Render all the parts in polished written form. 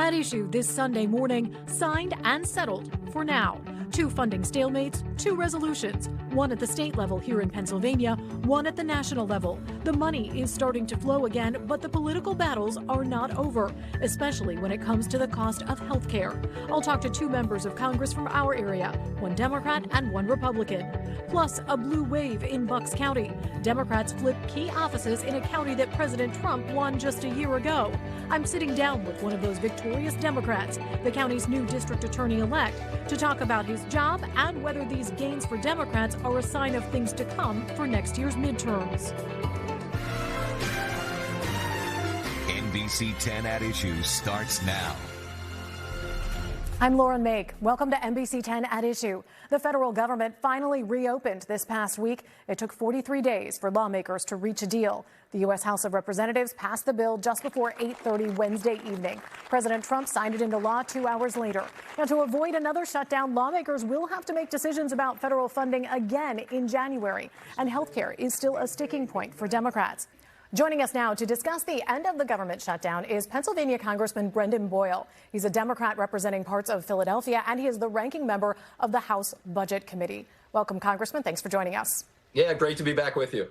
At issue this Sunday morning, signed and settled for now. 2 funding stalemates, 2 resolutions, one at the state level here in Pennsylvania, one at the national level. The money is starting to flow again, but the political battles are not over, especially when it comes to the cost of health care. I'll talk to 2 members of Congress from our area, one Democrat and one Republican. Plus, a blue wave in Bucks County. Democrats flip key offices in a county that President Trump won just a year ago. I'm sitting down with one of those victorious Democrats, the county's new district attorney-elect, to talk about his job and whether these gains for Democrats are a sign of things to come for next year's midterms. NBC10 at Issue starts now. I'm Lauren Mayk. Welcome to NBC10 at Issue. The federal government finally reopened this past week. It took 43 days for lawmakers to reach a deal. The U.S. House of Representatives passed the bill just before 8:30 Wednesday evening. President Trump signed it into law 2 hours later. Now, to avoid another shutdown, lawmakers will have to make decisions about federal funding again in January. And health care is still a sticking point for Democrats. Joining us now to discuss the end of the government shutdown is Pennsylvania Congressman Brendan Boyle. He's a Democrat representing parts of Philadelphia, and he is the ranking member of the House Budget Committee. Welcome, Congressman. Thanks for joining us. Yeah, great to be back with you.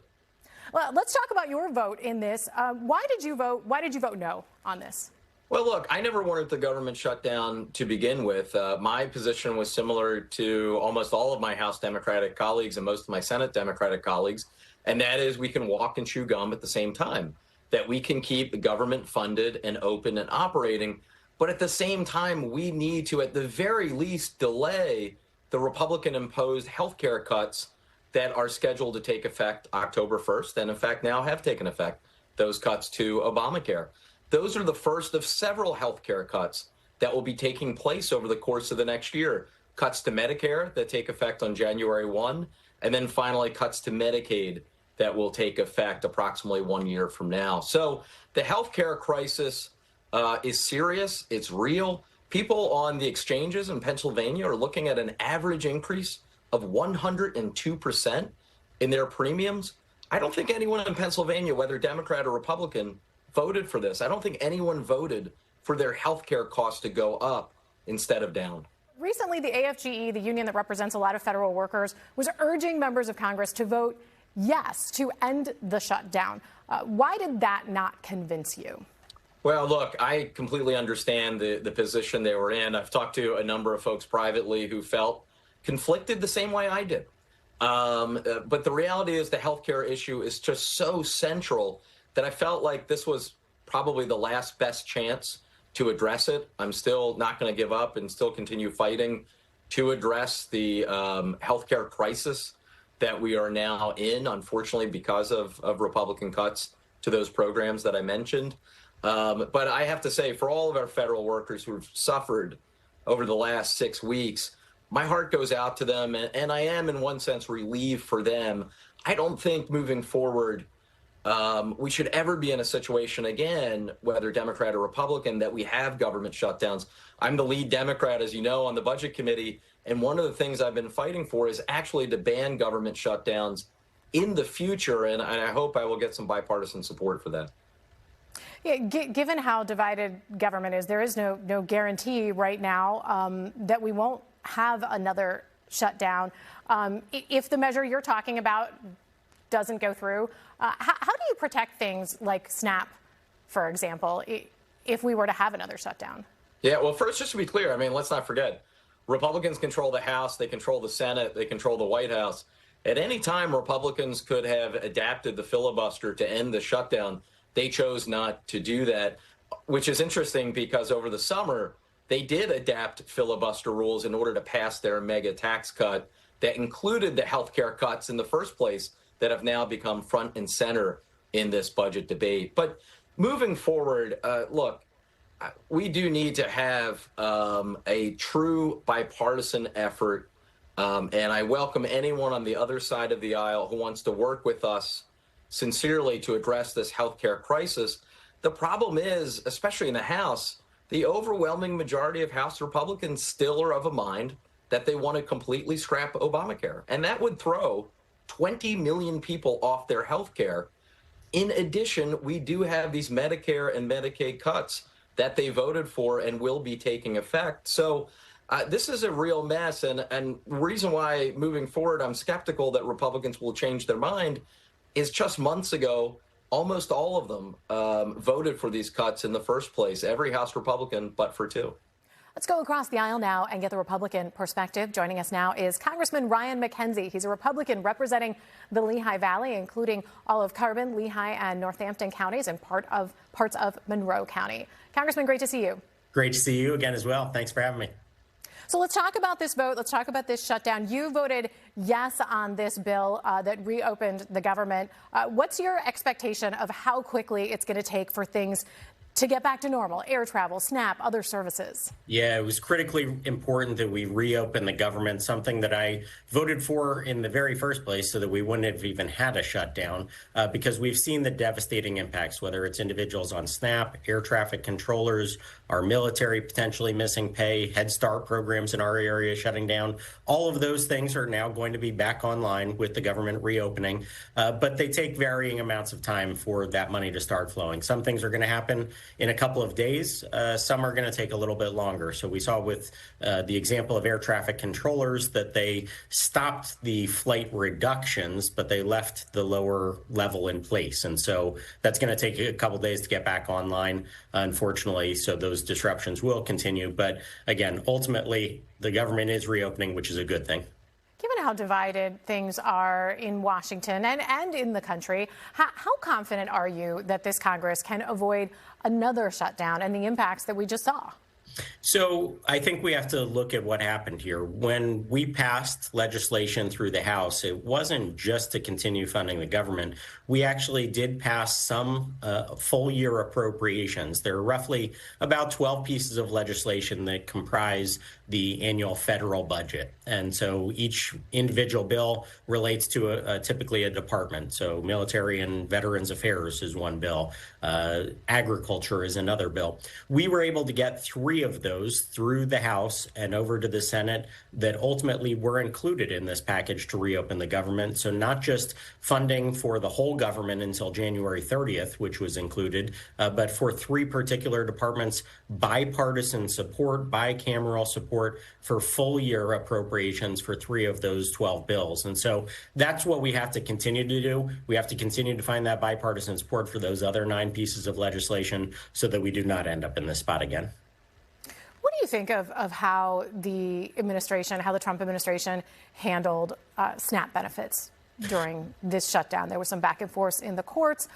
Well, let's talk about your vote in this. Why did you vote no on this? Well, look, I never wanted the government shutdown to begin with. My position was similar to almost all of my House Democratic colleagues and most of my Senate Democratic colleagues. And that is we can walk and chew gum at the same time, that we can keep the government funded and open and operating. But at the same time, we need to, at the very least, delay the Republican-imposed health care cuts that are scheduled to take effect October 1st, and in fact now have taken effect, those cuts to Obamacare. Those are the first of several health care cuts that will be taking place over the course of the next year. Cuts to Medicare that take effect on January 1, and then finally cuts to Medicaid that will take effect approximately 1 year from now. So the healthcare crisis is serious. It's real. People on the exchanges in Pennsylvania are looking at an average increase of 102% in their premiums. I don't think anyone in Pennsylvania, whether Democrat or Republican, voted for this. I don't think anyone voted for their healthcare costs to go up instead of down. Recently, the AFGE, the union that represents a lot of federal workers, was urging members of Congress to vote yes to end the shutdown. Why did that not convince you? Well, look, I completely understand the position they were in. I've talked to a number of folks privately who felt conflicted the same way I did. But the reality is the healthcare issue is just so central that I felt like this was probably the last best chance to address it. I'm still not going to give up and still continue fighting to address the healthcare crisis that we are now in, unfortunately, because of Republican cuts to those programs that I mentioned. But I have to say, for all of our federal workers who have suffered over the last 6 weeks, my heart goes out to them, and I am, in one sense, relieved for them. I don't think moving forward we should ever be in a situation again, whether Democrat or Republican, that we have government shutdowns. I'm the lead Democrat, as you know, on the Budget Committee, and one of the things I've been fighting for is actually to ban government shutdowns in the future, and I hope I will get some bipartisan support for that. Yeah, given how divided government is, there is no guarantee right now that we won't have another shutdown. If the measure you're talking about doesn't go through, how do you protect things like SNAP, for example, if we were to have another shutdown? Yeah, well, first, just to be clear, I mean, let's not forget, Republicans control the House, they control the Senate, they control the White House. At any time, Republicans could have adapted the filibuster to end the shutdown. They chose not to do that, which is interesting because over the summer, they did adapt filibuster rules in order to pass their mega tax cut that included the health care cuts in the first place that have now become front and center in this budget debate. But moving forward, look, we do need to have a true bipartisan effort, and I welcome anyone on the other side of the aisle who wants to work with us sincerely to address this healthcare crisis. The problem is, especially in the House, the overwhelming majority of House Republicans still are of a mind that they want to completely scrap Obamacare, and that would throw 20 million people off their health care. In addition, we do have these Medicare and Medicaid cuts that they voted for and will be taking effect. So this is a real mess. And the reason why moving forward I'm skeptical that Republicans will change their mind is just months ago, almost all of them voted for these cuts in the first place, every House Republican but for two. Let's go across the aisle now and get the Republican perspective. Joining us now is Congressman Ryan McKenzie. He's a Republican representing the Lehigh Valley, including all of Carbon, Lehigh, and Northampton counties and parts of Monroe County. Congressman, great to see you. Great to see you again as well. Thanks for having me. So let's talk about this vote. Let's talk about this shutdown. You voted yes on this bill that reopened the government. What's your expectation of how quickly it's going to take for things to get back to normal, air travel, SNAP, other services? Yeah, it was critically important that we reopen the government, something that I voted for in the very first place so that we wouldn't have even had a shutdown, because we've seen the devastating impacts, whether it's individuals on SNAP, air traffic controllers, our military potentially missing pay, Head Start programs in our area shutting down. All of those things are now going to be back online with the government reopening, but they take varying amounts of time for that money to start flowing. Some things are going to happen in a couple of days. Some are going to take a little bit longer. So we saw with the example of air traffic controllers that they stopped the flight reductions, but they left the lower level in place. And so that's going to take a couple of days to get back online, unfortunately. So those disruptions will continue. But again, ultimately, the government is reopening, which is a good thing. Given how divided things are in Washington and in the country, how confident are you that this Congress can avoid another shutdown and the impacts that we just saw? So I think we have to look at what happened here. When we passed legislation through the House, it wasn't just to continue funding the government. We actually did pass some full year appropriations. There are roughly about 12 pieces of legislation that comprise the annual federal budget. And so each individual bill relates to typically a department. So Military and Veterans Affairs is one bill. Agriculture is another bill. We were able to get 3 of those through the House and over to the Senate that ultimately were included in this package to reopen the government. So not just funding for the whole government until January 30th, which was included, but for 3 particular departments, bipartisan support, bicameral support for full year appropriations for 3 of those 12 bills. And so that's what we have to continue to do. We have to continue to find that bipartisan support for those other 9 pieces of legislation so that we do not end up in this spot again. What do you think of how the Trump administration handled SNAP benefits during this shutdown? There was some back and forth in the courts.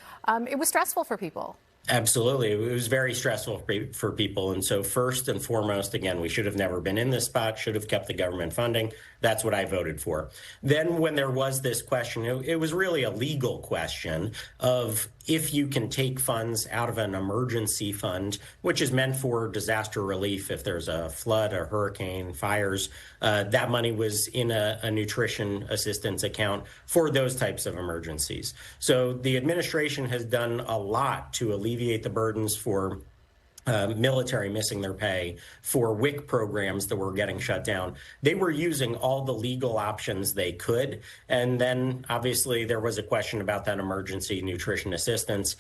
It was stressful for people. Absolutely. It was very stressful for people. And so first and foremost, again, we should have never been in this spot, should have kept the government funding. That's what I voted for. Then when there was this question, it was really a legal question of if you can take funds out of an emergency fund, which is meant for disaster relief if there's a flood, a hurricane, fires, that money was in a nutrition assistance account for those types of emergencies. So the administration has done a lot to alleviate the burdens for military missing their pay, for WIC programs that were getting shut down. They were using all the legal options they could. And then obviously there was a question about that emergency nutrition assistance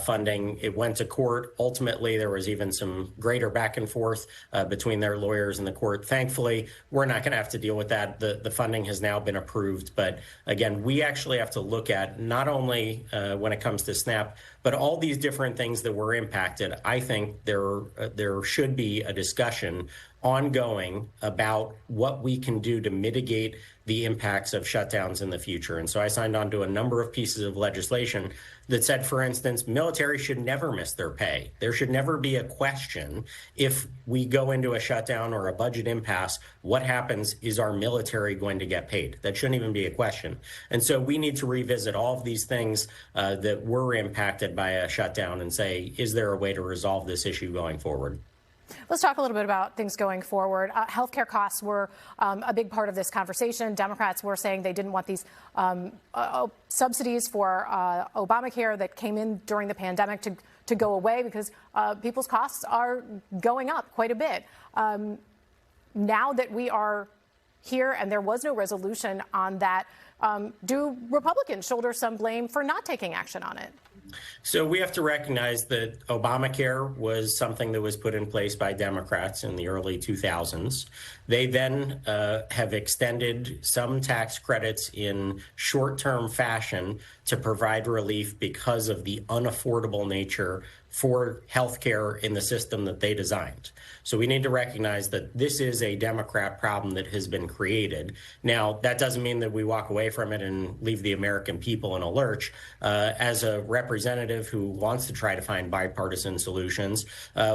funding. It went to court. Ultimately, there was even some greater back and forth between their lawyers and the court. Thankfully, we're not going to have to deal with that. The funding has now been approved. But again, we actually have to look at not only when it comes to SNAP, but all these different things that were impacted. I think there should be a discussion ongoing about what we can do to mitigate the impacts of shutdowns in the future. And so I signed on to a number of pieces of legislation that said, for instance, military should never miss their pay. There should never be a question if we go into a shutdown or a budget impasse, what happens? Is our military going to get paid? That shouldn't even be a question. And so we need to revisit all of these things that were impacted by a shutdown and say, is there a way to resolve this issue going forward? Let's talk a little bit about things going forward. Healthcare costs were a big part of this conversation. Democrats were saying they didn't want these subsidies for Obamacare that came in during the pandemic to go away because people's costs are going up quite a bit. Now that we are here and there was no resolution on that do Republicans shoulder some blame for not taking action on it? So we have to recognize that Obamacare was something that was put in place by Democrats in the early 2000s. They then have extended some tax credits in short-term fashion to provide relief because of the unaffordable nature for healthcare in the system that they designed. So we need to recognize that this is a Democrat problem that has been created. Now, that doesn't mean that we walk away from it and leave the American people in a lurch. As a representative who wants to try to find bipartisan solutions,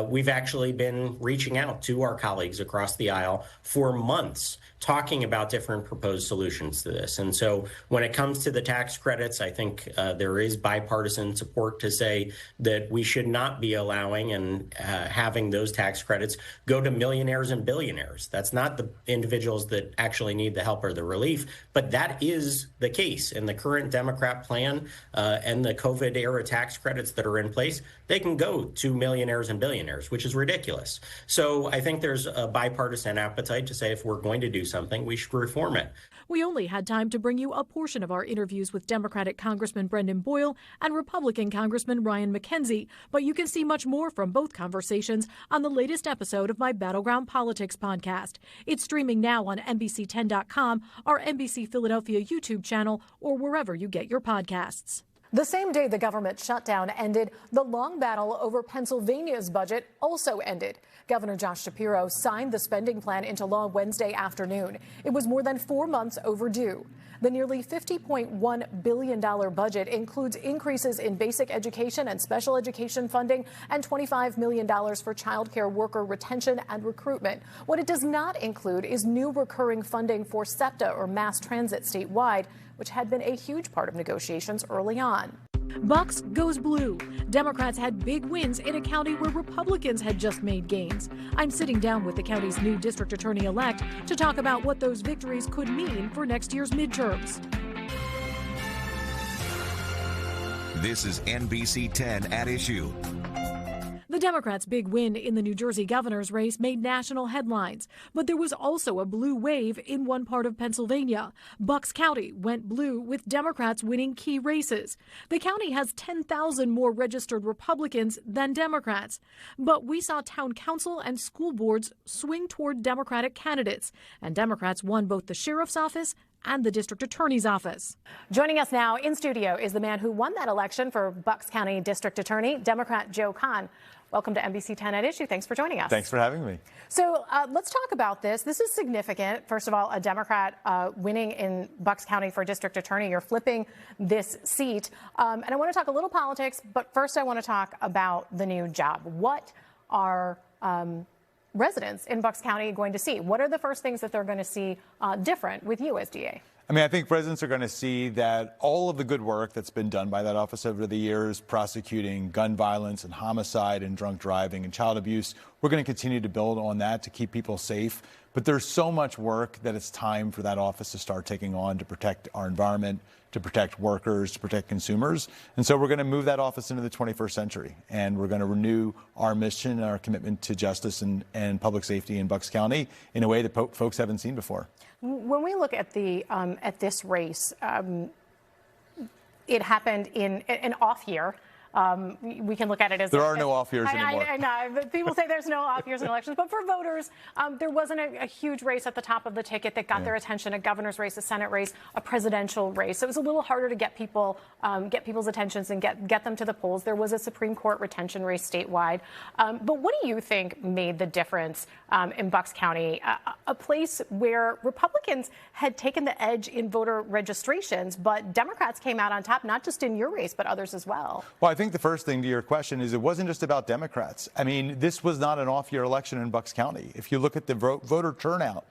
we've actually been reaching out to our colleagues across the aisle for months, talking about different proposed solutions to this. And so when it comes to the tax credits, I think there is bipartisan support to say that we should not be allowing and having those tax credits go to millionaires and billionaires. That's not the individuals that actually need the help or the relief, but that is the case in the current Democrat plan and the COVID era tax credits that are in place. They can go to millionaires and billionaires, which is ridiculous. So I think there's a bipartisan appetite to say if we're going to do something, we should reform it. We only had time to bring you a portion of our interviews with Democratic Congressman Brendan Boyle and Republican Congressman Ryan McKenzie, but you can see much more from both conversations on the latest episode of my Battleground Politics podcast. It's streaming now on NBC10.com, our NBC Philadelphia YouTube channel, or wherever you get your podcasts. The same day the government shutdown ended, the long battle over Pennsylvania's budget also ended. Governor Josh Shapiro signed the spending plan into law Wednesday afternoon. It was more than 4 months overdue. The nearly $50.1 billion budget includes increases in basic education and special education funding and $25 million for child care worker retention and recruitment. What it does not include is new recurring funding for SEPTA, or mass transit statewide, which had been a huge part of negotiations early on. Bucks goes blue. Democrats had big wins in a county where Republicans had just made gains. I'm sitting down with the county's new district attorney-elect to talk about what those victories could mean for next year's midterms. This is NBC 10 at Issue. The Democrats' big win in the New Jersey governor's race made national headlines, but there was also a blue wave in one part of Pennsylvania. Bucks County went blue with Democrats winning key races. The county has 10,000 more registered Republicans than Democrats, but we saw town council and school boards swing toward Democratic candidates, and Democrats won both the sheriff's office and the district attorney's office. Joining us now in studio is the man who won that election for Bucks County District Attorney, Democrat Joe Kahn. Welcome to NBC 10 at Issue. Thanks for joining us. Thanks for having me. So let's talk about this. This is significant. First of all, a Democrat winning in Bucks County for district attorney. You're flipping this seat. And I want to talk a little politics, but first I want to talk about the new job. What are residents in Bucks County going to see? What are the first things that they're going to see different with you as DA? I mean, I think residents are going to see that all of the good work that's been done by that office over the years, prosecuting gun violence and homicide and drunk driving and child abuse, we're going to continue to build on that to keep people safe. But there's so much work that it's time for that office to start taking on to protect our environment, to protect workers, to protect consumers. And so we're going to move that office into the 21st century. And we're going to renew our mission and our commitment to justice and public safety in Bucks County in a way that folks haven't seen before. When we look at this race, it happened in an off year. We can look at it as... There are no off years anymore. I know, but people say there's no off years in elections. But for voters, there wasn't a huge race at the top of the ticket that got their attention, a governor's race, a Senate race, a presidential race. So it was a little harder to get people's attentions and get them to the polls. There was a Supreme Court retention race statewide. But what do you think made the difference in Bucks County, a place where Republicans had taken the edge in voter registrations, but Democrats came out on top, not just in your race, but others as well? Well, I think the first thing to your question is it wasn't just about Democrats. I mean, this was not an off-year election in Bucks County. If you look at the voter turnout,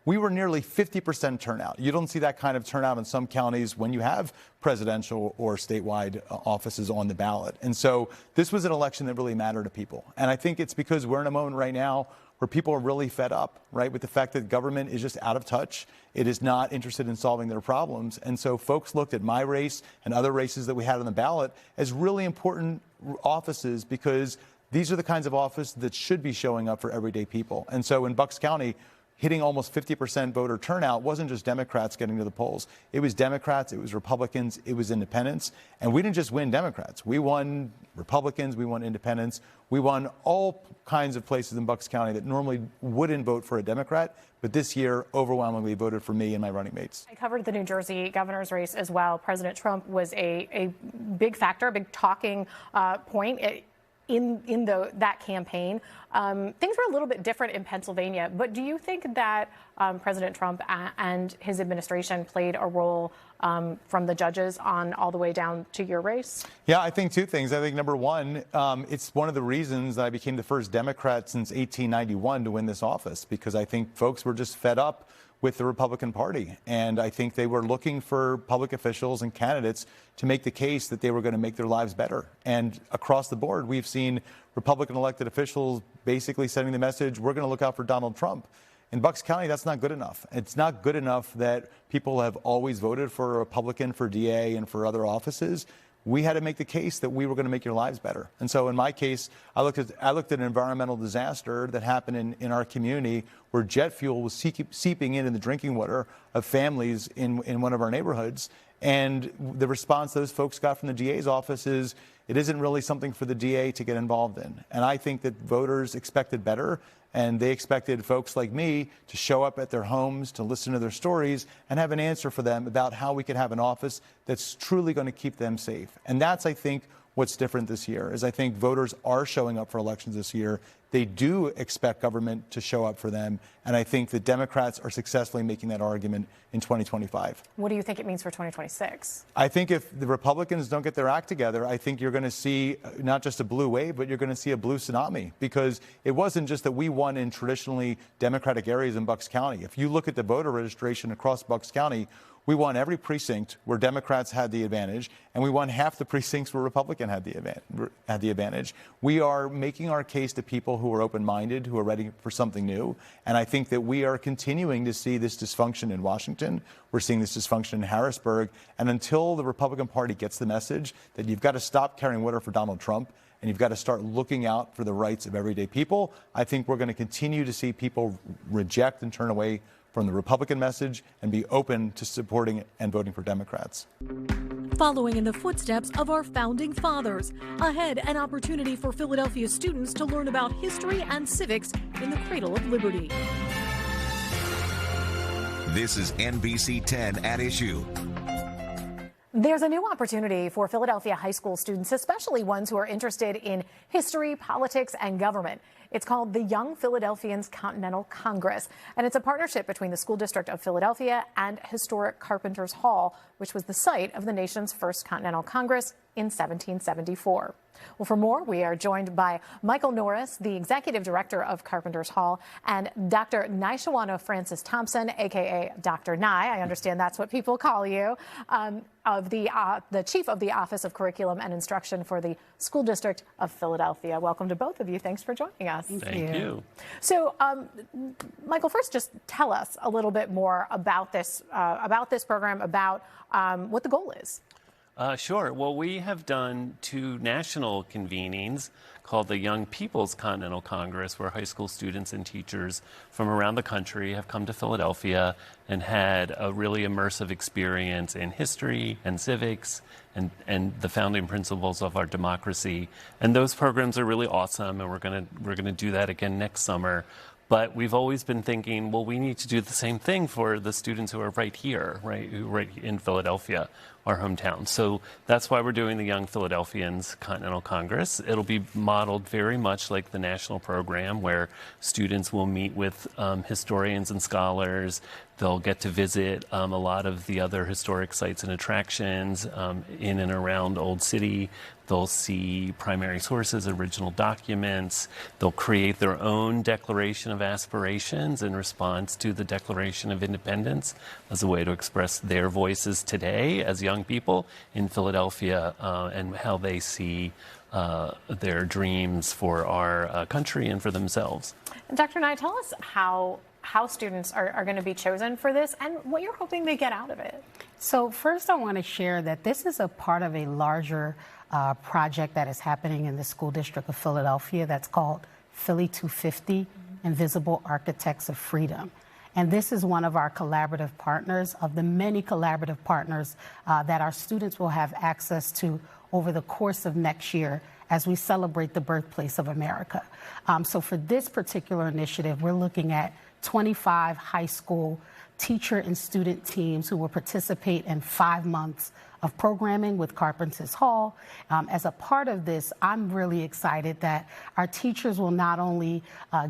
we were nearly 50% turnout. You don't see that kind of turnout in some counties when you have presidential or statewide offices on the ballot. And so this was an election that really mattered to people. And I think it's because we're in a moment right now where people are really fed up, right, with the fact that government is just out of touch. It is not interested in solving their problems. And so folks looked at my race and other races that we had on the ballot as really important offices because these are the kinds of offices that should be showing up for everyday people. And so in Bucks County, hitting almost 50% voter turnout wasn't just Democrats getting to the polls. It was Democrats, it was Republicans, it was independents. And we didn't just win Democrats. We won Republicans, we won independents. We won all kinds of places in Bucks County that normally wouldn't vote for a Democrat, but this year overwhelmingly voted for me and my running mates. I covered the New Jersey governor's race as well. President Trump was a big factor, a big talking point in that campaign. Things were a little bit different in Pennsylvania, but do you think that President Trump and his administration played a role from the judges on all the way down to your race? Yeah, I think two things. I think number one, it's one of the reasons that I became the first Democrat since 1891 to win this office, because I think folks were just fed up with the Republican Party. And I think they were looking for public officials and candidates to make the case that they were going to make their lives better. And across the board, we've seen Republican elected officials basically sending the message, we're going to look out for Donald Trump. In Bucks County, that's not good enough. It's not good enough that people have always voted for a Republican for DA and for other offices. We had to make the case that we were going to make your lives better. And so in my case, I looked at an environmental disaster that happened in our community where jet fuel was seeping in the drinking water of families in one of our neighborhoods. And the response those folks got from the DA's office is, it isn't really something for the DA to get involved in. And I think that voters expected better, and they expected folks like me to show up at their homes, to listen to their stories, and have an answer for them about how we could have an office that's truly going to keep them safe. And that's, I think, what's different this year, is I think voters are showing up for elections this year. They do expect government to show up for them. And I think the Democrats are successfully making that argument in 2025. What do you think it means for 2026? I think if the Republicans don't get their act together, I think you're going to see not just a blue wave, but you're going to see a blue tsunami, because it wasn't just that we won in traditionally Democratic areas in Bucks County. If you look at the voter registration across Bucks County, we won every precinct where Democrats had the advantage, and we won half the precincts where Republicans had the advantage. We are making our case to people who are open-minded, who are ready for something new. And I think that we are continuing to see this dysfunction in Washington. We're seeing this dysfunction in Harrisburg. And until the Republican Party gets the message that you've got to stop carrying water for Donald Trump, and you've got to start looking out for the rights of everyday people, I think we're going to continue to see people reject and turn away from the Republican message and be open to supporting and voting for Democrats. Following in the footsteps of our founding fathers, ahead an opportunity for Philadelphia students to learn about history and civics in the cradle of liberty. This is NBC10 at Issue. There's a new opportunity for Philadelphia high school students, especially ones who are interested in history, politics, and government. It's called the Young Philadelphians Continental Congress, and it's a partnership between the School District of Philadelphia and historic Carpenter's Hall, which was the site of the nation's first Continental Congress in 1774. Well, for more, we are joined by Michael Norris, the executive director of Carpenter's Hall, and Dr. Naishawana Francis Thompson, a.k.a. Dr. Nye, I understand that's what people call you, of the chief of the Office of Curriculum and Instruction for the School District of Philadelphia. Welcome to both of you. Thanks for joining us. Thank you. So, Michael, first, just tell us a little bit more about this program, about what the goal is. Sure. Well, we have done 2 national convenings called the Young People's Continental Congress, where high school students and teachers from around the country have come to Philadelphia and had a really immersive experience in history and civics and the founding principles of our democracy. And those programs are really awesome, and we're gonna do that again next summer. But we've always been thinking, well, we need to do the same thing for the students who are right here, right in Philadelphia, our hometown. So that's why we're doing the Young Philadelphians Continental Congress. It'll be modeled very much like the national program, where students will meet with historians and scholars. They'll get to visit a lot of the other historic sites and attractions in and around Old City. They'll see primary sources, original documents. They'll create their own Declaration of Aspirations in response to the Declaration of Independence as a way to express their voices today as young people in Philadelphia and how they see their dreams for our country and for themselves. And Dr. Nye, tell us how students are going to be chosen for this and what you're hoping they get out of it. So first, I want to share that this is a part of a larger project that is happening in the School District of Philadelphia that's called Philly 250. invisible architects of freedom. And this is one of our collaborative partners, of the many collaborative partners that our students will have access to over the course of next year as we celebrate the birthplace of America. So for this particular initiative, we're looking at 25 high school teacher and student teams who will participate in 5 months of programming with Carpenters Hall. As a part of this, I'm really excited that our teachers will not only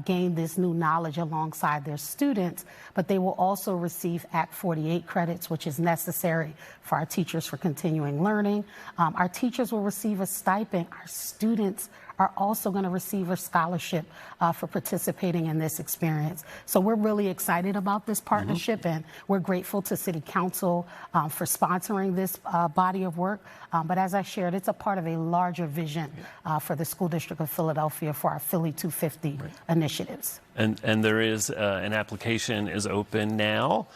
gain this new knowledge alongside their students, but they will also receive Act 48 credits, which is necessary for our teachers for continuing learning. Our teachers will receive a stipend. Our students are also going to receive a scholarship for participating in this experience. So we're really excited about this partnership, and we're grateful to City Council for sponsoring this body of work. But as I shared, it's a part of a larger vision for the School District of Philadelphia for our Philly 250 initiatives. And there is an application is open now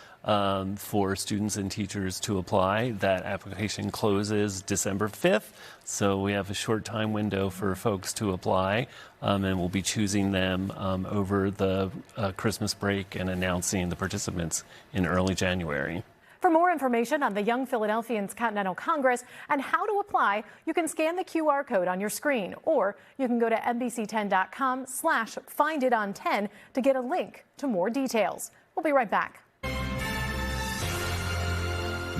for students and teachers to apply. That application closes December 5th, so we have a short time window for folks to apply, and we'll be choosing them over the Christmas break and announcing the participants in early January. For more information on the Young Philadelphians Continental Congress and how to apply, you can scan the QR code on your screen, or you can go to NBC10.com/finditon10 to get a link to more details. We'll be right back.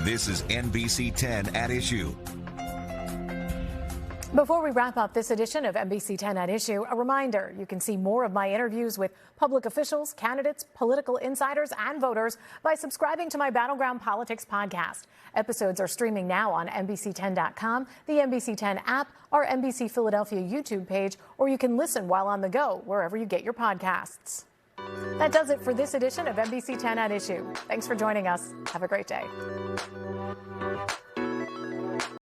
This is NBC 10 at Issue. Before we wrap up this edition of NBC 10 at Issue, a reminder, you can see more of my interviews with public officials, candidates, political insiders, and voters by subscribing to my Battleground Politics podcast. Episodes are streaming now on NBC10.com, the NBC10 app, our NBC Philadelphia YouTube page, or you can listen while on the go wherever you get your podcasts. That does it for this edition of NBC 10 at Issue. Thanks for joining us. Have a great day.